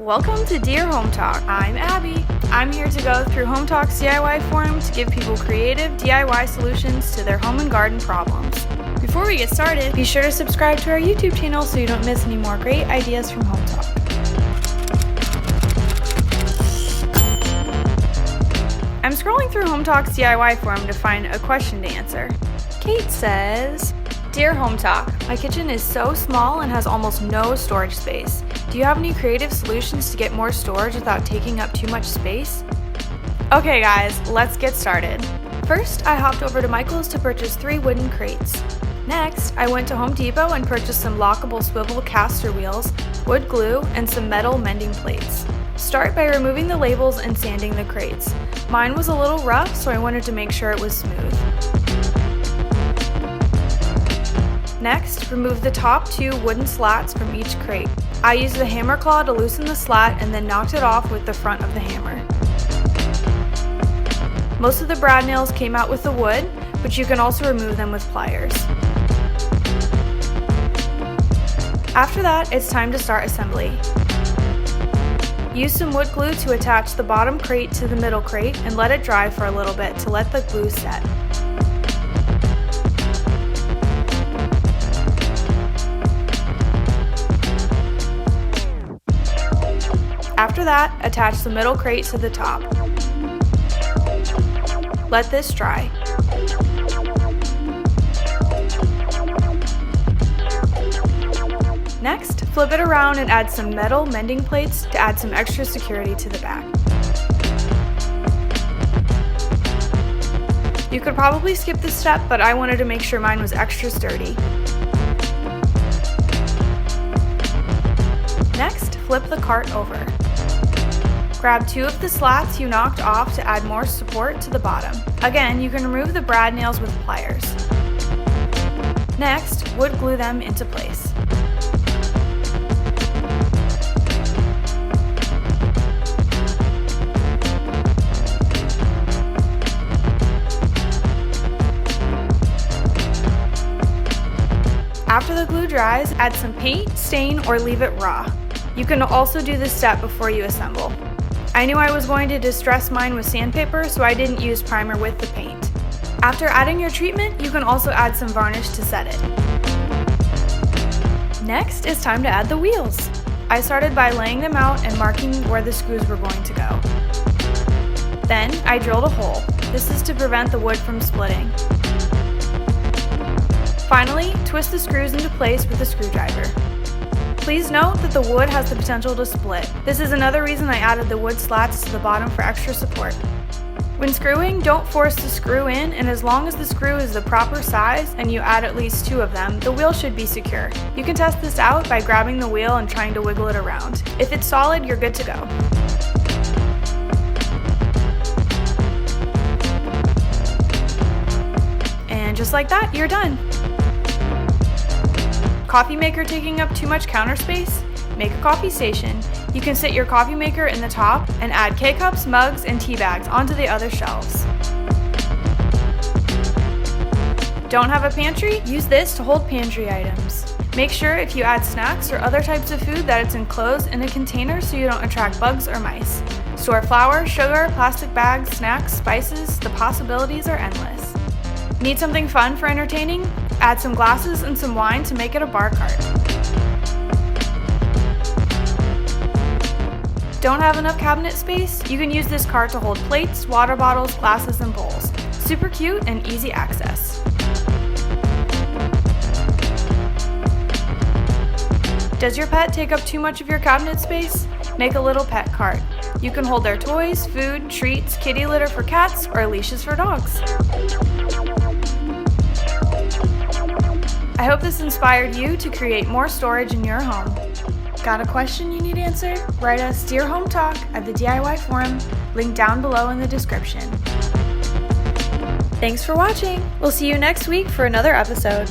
Welcome to Dear Home Talk. I'm Abbie. I'm here to go through Hometalk's DIY forum to give people creative DIY solutions to their home and garden problems. Before we get started, be sure to subscribe to our YouTube channel so you don't miss any more great ideas from Hometalk. I'm scrolling through Hometalk's DIY forum to find a question to answer. Kate says, Dear Hometalk, my kitchen is so small and has almost no storage space. Do you have any creative solutions to get more storage without taking up too much space? Okay guys, let's get started. First, I hopped over to Michael's to purchase 3 wooden crates. Next, I went to Home Depot and purchased some lockable swivel caster wheels, wood glue, and some metal mending plates. Start by removing the labels and sanding the crates. Mine was a little rough, so I wanted to make sure it was smooth. Next, remove the top 2 wooden slats from each crate. I used the hammer claw to loosen the slat and then knocked it off with the front of the hammer. Most of the brad nails came out with the wood, but you can also remove them with pliers. After that, it's time to start assembly. Use some wood glue to attach the bottom crate to the middle crate and let it dry for a little bit to let the glue set. After that, attach the middle crate to the top. Let this dry. Next, flip it around and add some metal mending plates to add some extra security to the back. You could probably skip this step, but I wanted to make sure mine was extra sturdy. Next, flip the cart over. Grab 2 of the slats you knocked off to add more support to the bottom. Again, you can remove the brad nails with pliers. Next, wood glue them into place. After the glue dries, add some paint, stain, or leave it raw. You can also do this step before you assemble. I knew I was going to distress mine with sandpaper, so I didn't use primer with the paint. After adding your treatment, you can also add some varnish to set it. Next, it's time to add the wheels. I started by laying them out and marking where the screws were going to go. Then, I drilled a hole. This is to prevent the wood from splitting. Finally, twist the screws into place with a screwdriver. Please note that the wood has the potential to split. This is another reason I added the wood slats to the bottom for extra support. When screwing, don't force the screw in, and as long as the screw is the proper size and you add at least 2 of them, the wheel should be secure. You can test this out by grabbing the wheel and trying to wiggle it around. If it's solid, you're good to go. And just like that, you're done. Coffee maker taking up too much counter space? Make a coffee station. You can sit your coffee maker in the top and add K-cups, mugs, and tea bags onto the other shelves. Don't have a pantry? Use this to hold pantry items. Make sure if you add snacks or other types of food that it's enclosed in a container so you don't attract bugs or mice. Store flour, sugar, plastic bags, snacks, spices. The possibilities are endless. Need something fun for entertaining? Add some glasses and some wine to make it a bar cart. Don't have enough cabinet space? You can use this cart to hold plates, water bottles, glasses, and bowls. Super cute and easy access. Does your pet take up too much of your cabinet space? Make a little pet cart. You can hold their toys, food, treats, kitty litter for cats, or leashes for dogs. I hope this inspired you to create more storage in your home. Got a question you need answered? Write us Dear Home Talk at the DIY forum, link down below in the description. Thanks for watching. We'll see you next week for another episode.